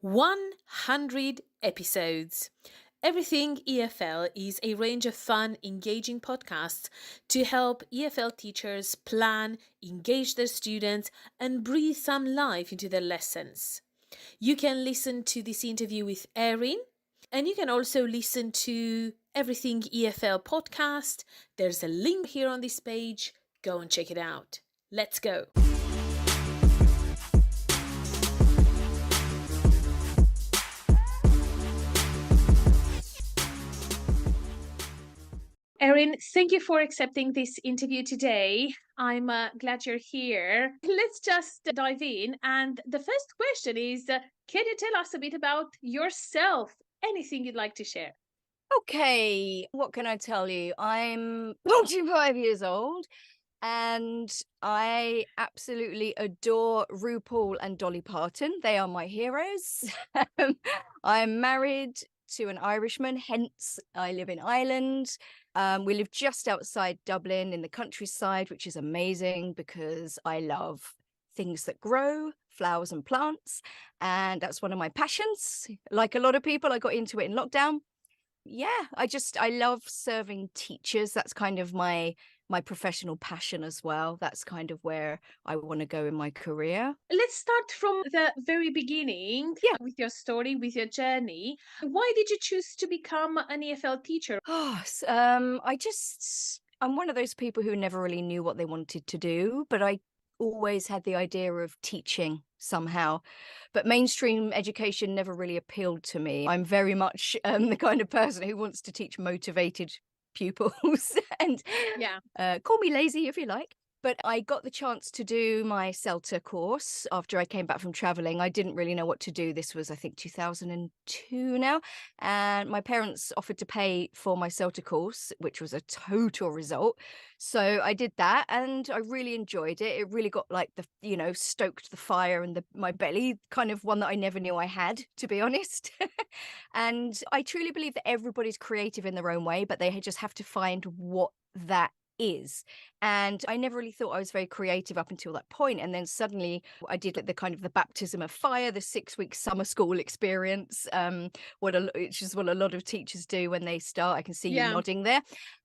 100 episodes. Everything EFL is a range of fun, engaging podcasts to help EFL teachers plan, engage their students, and breathe some life into their lessons. You can listen to this interview with Erin, and you can also listen to Everything EFL podcast. There's a link here on this page. Go and check it out. Let's go. Erin, thank you for accepting this interview today. I'm glad you're here. Let's just dive in. And the first question is, can you tell us a bit about yourself? Anything you'd like to share? Okay, what can I tell you? I'm 25 years old and I absolutely adore RuPaul and Dolly Parton. They are my heroes. I'm married to an Irishman, hence I live in Ireland. We live just outside Dublin in the countryside, which is amazing because I love things that grow, flowers and plants. And that's one of my passions. Like a lot of people, I got into it in lockdown. Yeah, I love serving teachers. That's kind of my professional passion as well. That's kind of where I want to go in my career. Let's start from the very beginning Yeah. with your story, with your journey. Why did you choose to become an EFL teacher? I'm one of those people who never really knew what they wanted to do, but I always had the idea of teaching somehow. But mainstream education never really appealed to me. I'm very much the kind of person who wants to teach motivated pupils and Yeah. call me lazy if you like. But I got the chance to do my CELTA course after I came back from traveling. I didn't really know what to do. This was, I think, 2002 now. And my parents offered to pay for my CELTA course, which was a total result. So I did that and I really enjoyed it. It really got like stoked the fire in my belly, kind of one that I never knew I had, to be honest. And I truly believe that everybody's creative in their own way, but they just have to find what that is. And I never really thought I was very creative up until that point. And then suddenly I did like the kind of the baptism of fire, the 6 week summer school experience, which is what a lot of teachers do when they start. I can see you Yeah. nodding there.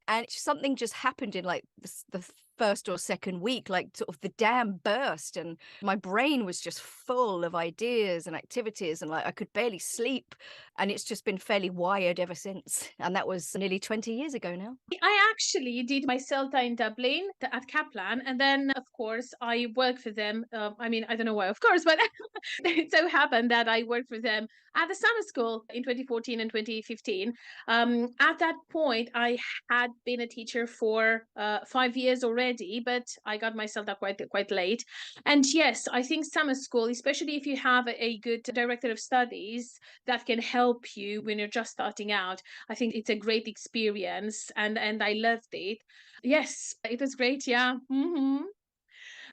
And something just happened in like the first or second week, like sort of the dam burst and my brain was just full of ideas and activities and like I could barely sleep. And it's just been fairly wired ever since. And that was nearly 20 years ago now. I actually did my CELTA in Dublin at Kaplan, and then of course I worked for them. I don't know why, of course, but it so happened that I worked for them at the summer school in 2014 and 2015. At that point, I had been a teacher for 5 years already, but I got my CELTA quite late. And yes, I think summer school, especially if you have a good director of studies that can help you when you're just starting out, I think it's a great experience, and I loved it. Yes, it was great. Yeah.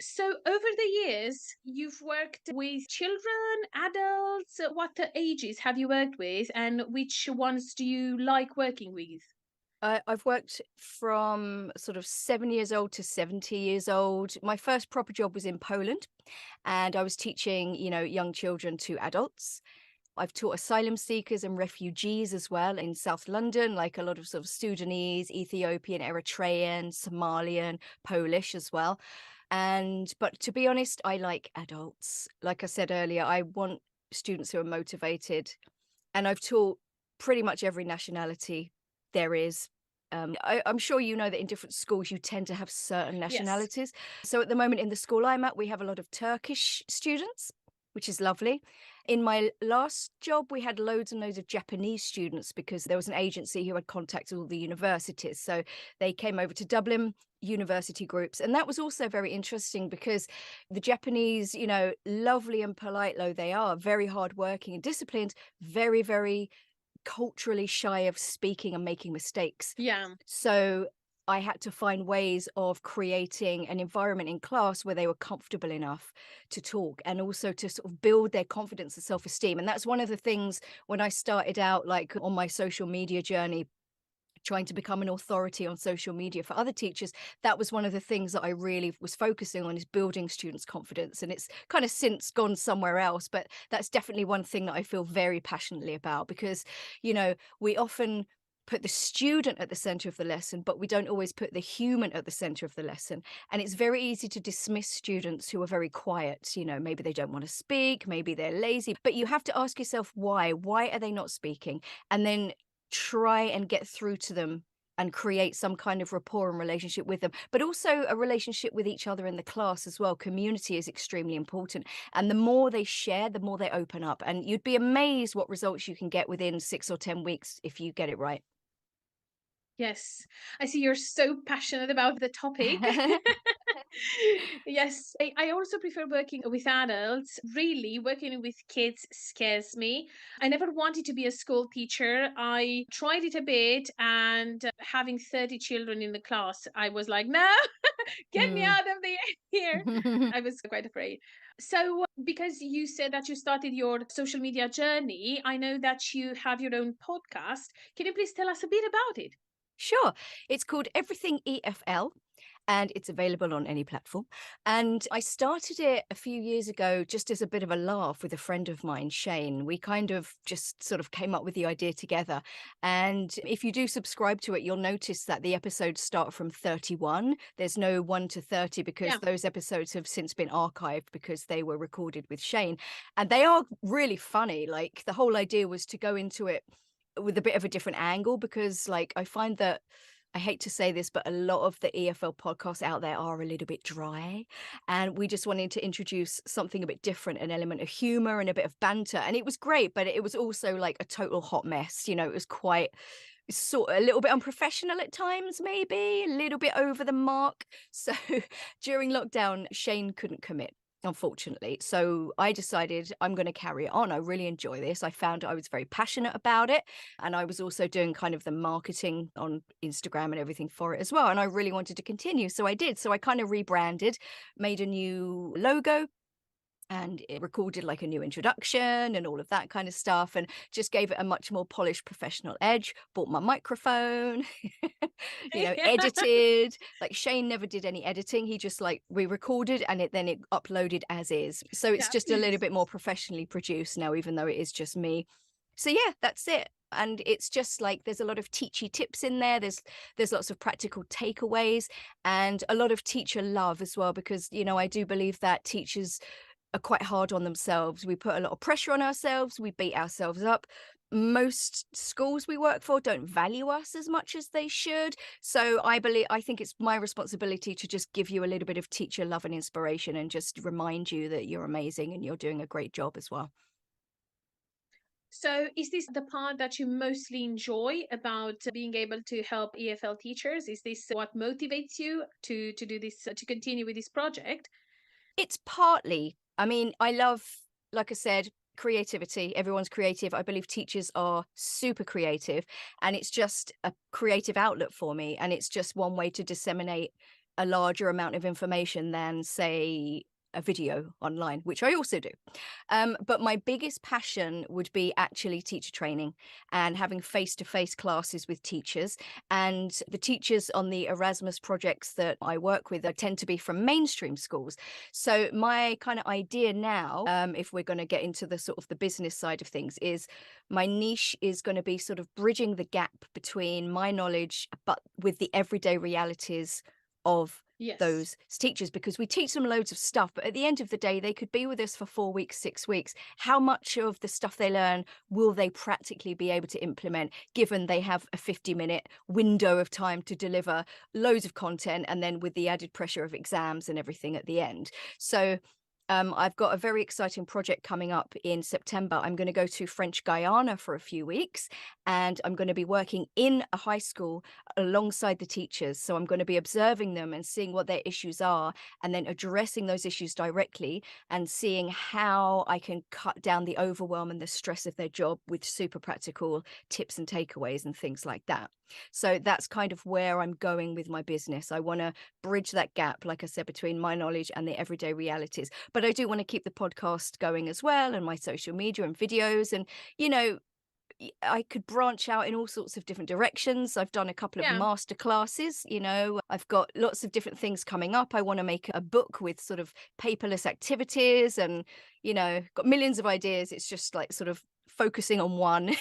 So over the years, you've worked with children, adults. What ages have you worked with, and which ones do you like working with? I've worked from sort of 7 years old to 70 years old. My first proper job was in Poland, and I was teaching, young children to adults. I've taught asylum seekers and refugees as well in South London, like a lot of sort of Sudanese, Ethiopian, Eritrean, Somalian, Polish as well. But to be honest, I like adults. Like I said earlier, I want students who are motivated, and I've taught pretty much every nationality there is. I'm sure you know that in different schools you tend to have certain Yes. nationalities. So at the moment in the school I'm at, we have a lot of Turkish students, which is lovely. In my last job, we had loads and loads of Japanese students because there was an agency who had contacted all the universities. So they came over to Dublin, university groups. And that was also very interesting because the Japanese, lovely and polite though they are, very hardworking and disciplined, very, very culturally shy of speaking and making mistakes. Yeah. So I had to find ways of creating an environment in class where they were comfortable enough to talk and also to sort of build their confidence and self-esteem. And that's one of the things when I started out, like on my social media journey, trying to become an authority on social media for other teachers, that was one of the things that I really was focusing on, is building students' confidence. And it's kind of since gone somewhere else, but that's definitely one thing that I feel very passionately about, because, we often put the student at the center of the lesson, but we don't always put the human at the center of the lesson. And it's very easy to dismiss students who are very quiet. Maybe they don't want to speak, maybe they're lazy, but you have to ask yourself why. Why are they not speaking? And then try and get through to them and create some kind of rapport and relationship with them, but also a relationship with each other in the class as well. Community is extremely important. And the more they share, the more they open up. And you'd be amazed what results you can get within 6 or 10 weeks if you get it right. Yes, I see you're so passionate about the topic. Yes, I also prefer working with adults. Really, working with kids scares me. I never wanted to be a school teacher. I tried it a bit, and having 30 children in the class, I was like, no, get me Mm. out of here. I was quite afraid. So, because you said that you started your social media journey, I know that you have your own podcast. Can you please tell us a bit about it? Sure. It's called Everything EFL, and it's available on any platform. And I started it a few years ago just as a bit of a laugh with a friend of mine, Shane. We kind of just sort of came up with the idea together. And if you do subscribe to it, you'll notice that the episodes start from 31. There's no 1 to 30 because Yeah. those episodes have since been archived because they were recorded with Shane. And they are really funny. Like, the whole idea was to go into it with a bit of a different angle, because like I find that, I hate to say this, but a lot of the EFL podcasts out there are a little bit dry, and we just wanted to introduce something a bit different, an element of humor and a bit of banter. And it was great, but it was also like a total hot mess. It was quite sort of a little bit unprofessional at times, maybe a little bit over the mark. So during lockdown, Shane couldn't commit, unfortunately. So I decided I'm going to carry it on. I really enjoy this. I found I was very passionate about it. And I was also doing kind of the marketing on Instagram and everything for it as well. And I really wanted to continue. So I did. So I kind of rebranded, made a new logo, and it recorded like a new introduction and all of that kind of stuff, and just gave it a much more polished professional edge. Bought my microphone, Yeah. edited. Like, Shane never did any editing. He just like re-recorded, and then it uploaded as is. So it's Yeah. just a little bit more professionally produced now, even though it is just me. So yeah, that's it. And it's just like, there's a lot of teachy tips in there. There's lots of practical takeaways, and a lot of teacher love as well, because I do believe that teachers are quite hard on themselves. We put a lot of pressure on ourselves. We beat ourselves up. Most schools we work for don't value us as much as they should. So I think it's my responsibility to just give you a little bit of teacher love and inspiration, and just remind you that you're amazing and you're doing a great job as well. So, is this the part that you mostly enjoy about being able to help EFL teachers? Is this what motivates you to do this, to continue with this project? It's partly, I mean, I love, like I said, creativity. Everyone's creative. I believe teachers are super creative, and it's just a creative outlet for me. And it's just one way to disseminate a larger amount of information than, say, a video online, which I also do. But my biggest passion would be actually teacher training and having face-to-face classes with teachers. And the teachers on the Erasmus projects that I work with tend to be from mainstream schools. So my kind of idea now, if we're going to get into the sort of the business side of things, is my niche is going to be sort of bridging the gap between my knowledge, but with the everyday realities of Yes. those teachers, because we teach them loads of stuff, but at the end of the day, they could be with us for 4 weeks, 6 weeks. How much of the stuff they learn will they practically be able to implement, given they have a 50-minute window of time to deliver loads of content, and then with the added pressure of exams and everything at the end? So I've got a very exciting project coming up in September. I'm going to go to French Guiana for a few weeks, and I'm going to be working in a high school alongside the teachers. So I'm going to be observing them and seeing what their issues are, and then addressing those issues directly, and seeing how I can cut down the overwhelm and the stress of their job with super practical tips and takeaways and things like that. So that's kind of where I'm going with my business. I want to bridge that gap, like I said, between my knowledge and the everyday realities. But I do want to keep the podcast going as well, and my social media and videos. And, I could branch out in all sorts of different directions. I've done a couple of Yeah. master classes, I've got lots of different things coming up. I want to make a book with sort of paperless activities and, got millions of ideas. It's just like sort of focusing on one,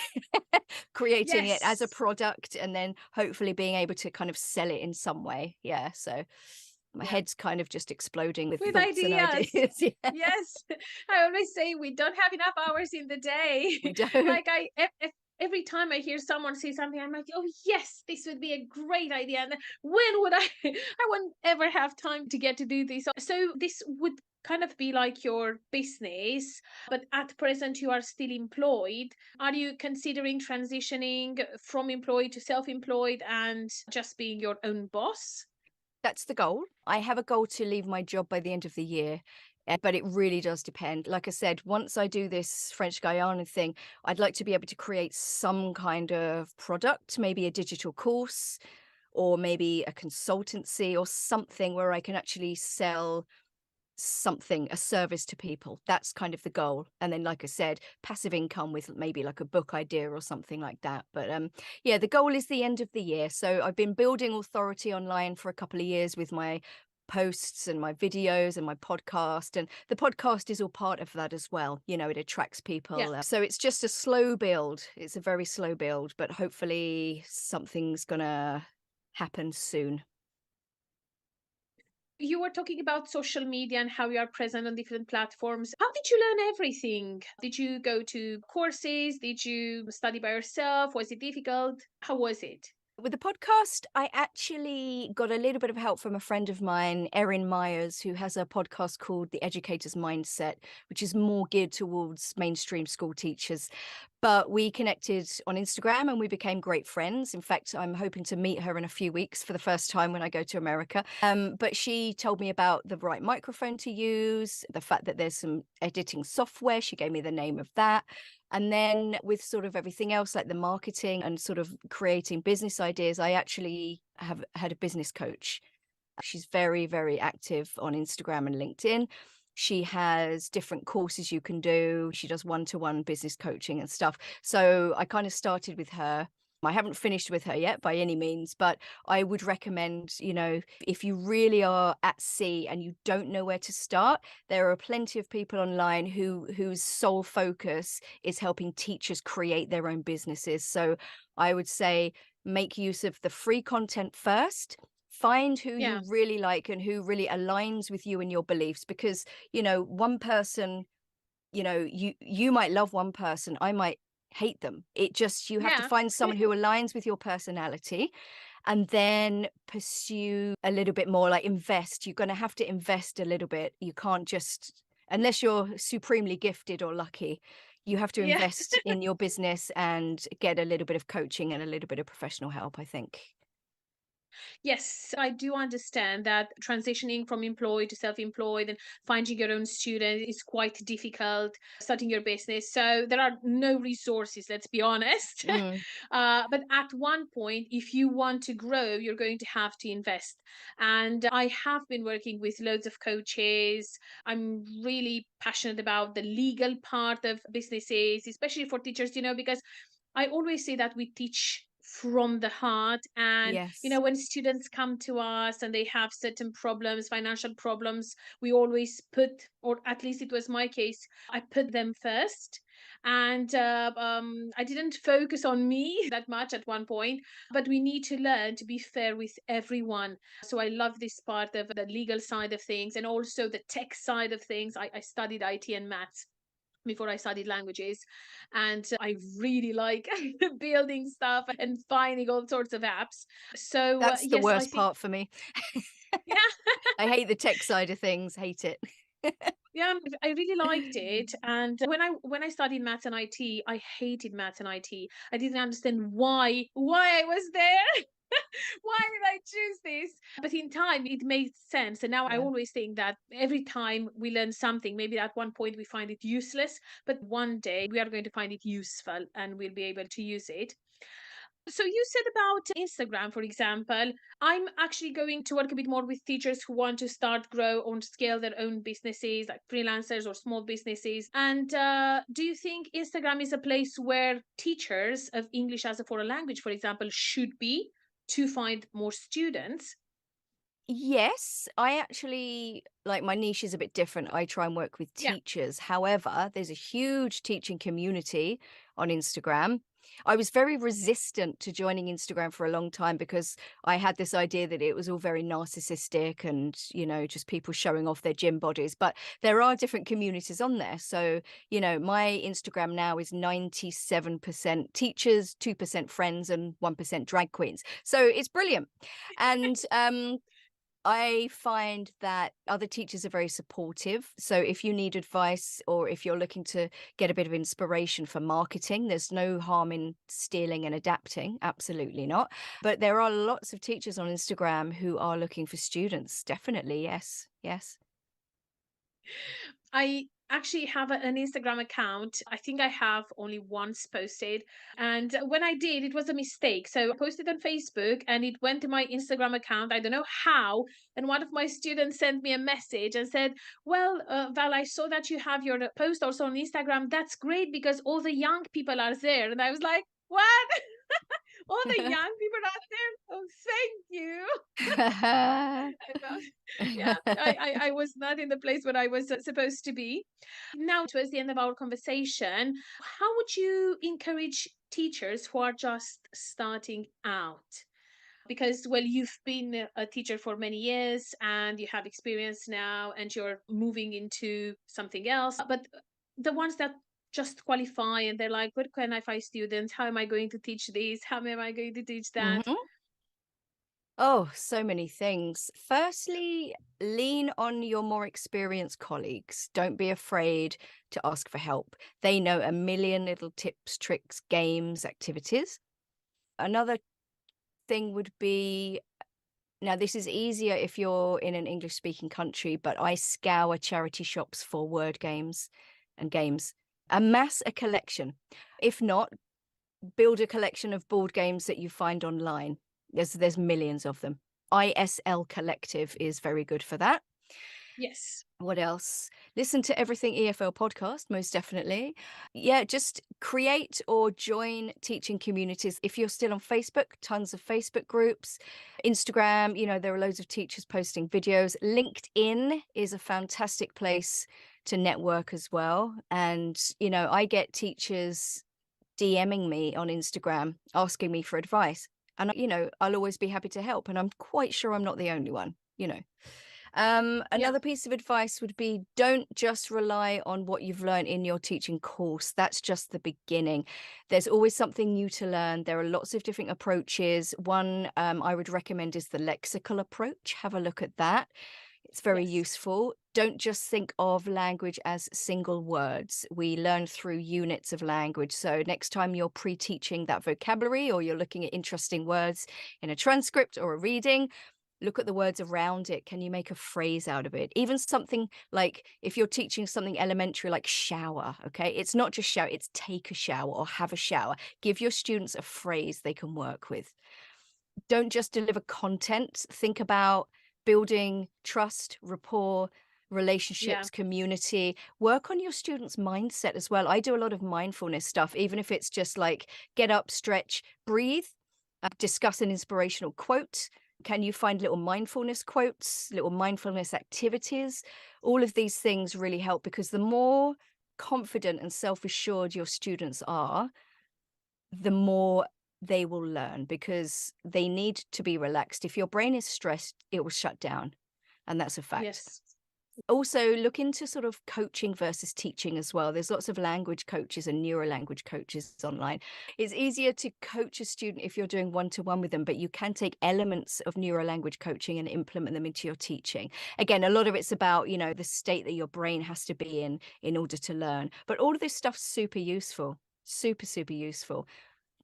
creating it as a Yes. product, and then hopefully being able to kind of sell it in some way. Yeah. So my Yeah. head's kind of just exploding with With thoughts and ideas. ideas. Yeah, Yes. I always say we don't have enough hours in the day. we don't. Like every time I hear someone say something, I'm like, oh yes, this would be a great idea. And then when would I I won't ever have time to get to do this. So this would kind of be like your business, but at present you are still employed. Are you considering transitioning from employed to self-employed and just being your own boss? That's the goal. I have a goal to leave my job by the end of the year, but it really does depend. Like I said, once I do this French Guiana thing, I'd like to be able to create some kind of product, maybe a digital course or maybe a consultancy or something where I can actually sell something, a service to people. That's kind of the goal. And then, like I said, passive income with maybe like a book idea or something like that. But yeah, the goal is the end of the year. So I've been building authority online for a couple of years with my posts and my videos and my podcast, and the podcast is all part of that as well. It attracts Yeah. people, so it's just a slow build. It's a very slow build, but hopefully something's gonna happen soon. You were talking about social media and how you are present on different platforms. How did you learn everything? Did you go to courses? Did you study by yourself? Was it difficult? How was it? With the podcast, I actually got a little bit of help from a friend of mine, Erin Myers, who has a podcast called The Educator's Mindset, which is more geared towards mainstream school teachers. But we connected on Instagram and we became great friends. In fact, I'm hoping to meet her in a few weeks for the first time when I go to America. But she told me about the right microphone to use, the fact that there's some editing software. She gave me the name of that. And then with sort of everything else, like the marketing and sort of creating business ideas, I actually have had a business coach. She's very, very active on Instagram and LinkedIn. She has different courses you can do. She does one-to-one business coaching and stuff. So I kind of started with her. I haven't finished with her yet by any means, but I would recommend, if you really are at sea and you don't know where to start, there are plenty of people online whose sole focus is helping teachers create their own businesses. So I would say make use of the free content first. Find who you Yeah. really like and who really aligns with you and your beliefs, because, one person, you might love one person, I might hate them. You have to Yeah. find someone who aligns with your personality and then pursue a little bit more, like invest. You're going to have to invest a little bit. You can't just, unless you're supremely gifted or lucky, you have to Yeah. invest in your business and get a little bit of coaching and a little bit of professional help, I think. Yes, I do understand that transitioning from employed to self-employed and finding your own student is quite difficult, starting your business. So there are no resources, let's be honest. Mm, But at one point, if you want to grow, you're going to have to invest. And I have been working with loads of coaches. I'm really passionate about the legal part of businesses, especially for teachers, because I always say that we teach from the heart. And, yes. when students come to us and they have certain problems, financial problems, we always put, or at least it was my case, I put them first. And I didn't focus on me that much at one point, but we need to learn to be fair with everyone. So I love this part of the legal side of things and also the tech side of things. I studied IT and maths before I studied languages. And I really like building stuff and finding all sorts of apps. So, That's the yes, I worst think, part for me. yeah, I hate the tech side of things, hate it. yeah, I really liked it. And when I studied maths and IT, I hated maths and IT. I didn't understand why I was there. Why did I choose this? But in time, it made sense. And now I Yeah. always think that every time we learn something, maybe at one point we find it useless, but one day we are going to find it useful and we'll be able to use it. So you said about Instagram, for example. I'm actually going to work a bit more with teachers who want to start, grow, or scale their own businesses, like freelancers or small businesses. And do you think Instagram is a place where teachers of English as a foreign language, for example, should be to find more students? Yes, I actually like my niche is a bit different. I try and work with Yeah. teachers. However, there's a huge teaching community on Instagram. I was very resistant to joining Instagram for a long time because I had this idea that it was all very narcissistic and, just people showing off their gym bodies. But there are different communities on there. So, my Instagram now is 97% teachers, 2% friends, and 1% drag queens. So it's brilliant. And I find that other teachers are very supportive. So if you need advice or if you're looking to get a bit of inspiration for marketing, there's no harm in stealing and adapting. Absolutely not. But there are lots of teachers on Instagram who are looking for students. Definitely. Yes. Yes. I actually have an Instagram account. I think I have only once posted. And when I did, it was a mistake. So I posted on Facebook and it went to my Instagram account. I don't know how. And one of my students sent me a message and said, well, Val, I saw that you have your post also on Instagram. That's great because all the young people are there. And I was like, what? All the young people are there. Oh, thank you. I felt, yeah, I was not in the place where I was supposed to be. Now, towards the end of our conversation, how would you encourage teachers who are just starting out? Because, well, you've been a teacher for many years and you have experience now and you're moving into something else. But the ones that just qualify and they're like, where can I find students? How am I going to teach this? How am I going to teach that? Hmm. Oh, so many things. Firstly, lean on your more experienced colleagues. Don't be afraid to ask for help. They know a million little tips, tricks, games, activities. Another thing would be now, this is easier if you're in an English speaking country, but I scour charity shops for word games and games. Amass a collection. If not, build a collection of board games that you find online. There's millions of them. ISL Collective is very good for that. Yes. What else? Listen to Everything EFL podcast, most definitely. Yeah, just create or join teaching communities. If you're still on Facebook, tons of Facebook groups. Instagram, there are loads of teachers posting videos. LinkedIn is a fantastic place to network as well. And, I get teachers DMing me on Instagram asking me for advice. And, I'll always be happy to help. And I'm quite sure I'm not the only one. Yeah. Another piece of advice would be don't just rely on what you've learned in your teaching course. That's just the beginning. There's always something new to learn. There are lots of different approaches. One I would recommend is the lexical approach. Have a look at that. It's very Yes. useful. Don't just think of language as single words. We learn through units of language. So next time you're pre-teaching that vocabulary or you're looking at interesting words in a transcript or a reading, look at the words around it. Can you make a phrase out of it? Even something like if you're teaching something elementary like shower, okay? It's not just shower, it's take a shower or have a shower. Give your students a phrase they can work with. Don't just deliver content. Think about building trust, rapport, Yeah. relationships, community. Work on your students' mindset as well. I do a lot of mindfulness stuff, even if it's just like get up, stretch, breathe, discuss an inspirational quote. Can you find little mindfulness quotes, little mindfulness activities? All of these things really help because the more confident and self assured your students are, the more they will learn because they need to be relaxed. If your brain is stressed, it will shut down. And that's a fact. Yes. Also, look into sort of coaching versus teaching as well. There's lots of language coaches and neuro language coaches online. It's easier to coach a student if you're doing one-to-one with them, but you can take elements of neuro language coaching and implement them into your teaching. Again, a lot of it's about, the state that your brain has to be in order to learn. But all of this stuff's super useful, super, super useful.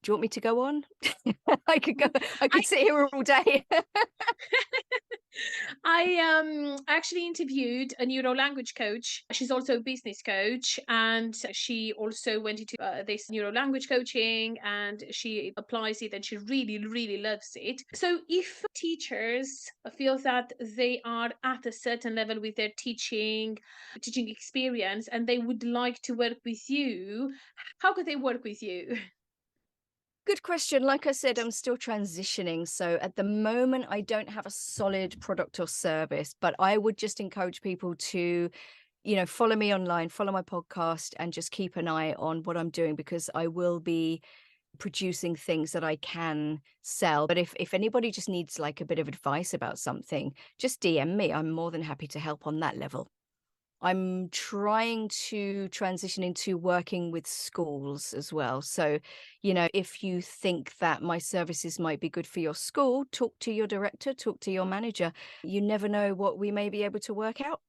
Do you want me to go on? I could go. I I could sit here all day. I actually interviewed a neuro language coach. She's also a business coach, and she also went into this neuro language coaching, and she applies it, and she really, really loves it. So, if teachers feel that they are at a certain level with their teaching experience, and they would like to work with you, how could they work with you? Good question. Like I said, I'm still transitioning. So at the moment, I don't have a solid product or service, but I would just encourage people to, follow me online, follow my podcast, and just keep an eye on what I'm doing because I will be producing things that I can sell. But if anybody just needs like a bit of advice about something, just DM me. I'm more than happy to help on that level. I'm trying to transition into working with schools as well. So, if you think that my services might be good for your school, talk to your director, talk to your manager. You never know what we may be able to work out.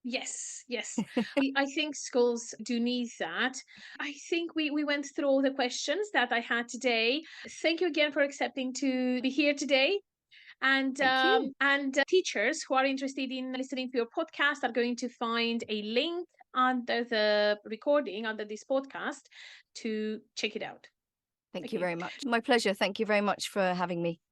Yes, yes. I think schools do need that. I think we went through all the questions that I had today. Thank you again for accepting to be here today. Thank you. And teachers who are interested in listening to your podcast are going to find a link under the recording, under this podcast, to check it out. Thank you Okay. very much. My pleasure. Thank you very much for having me.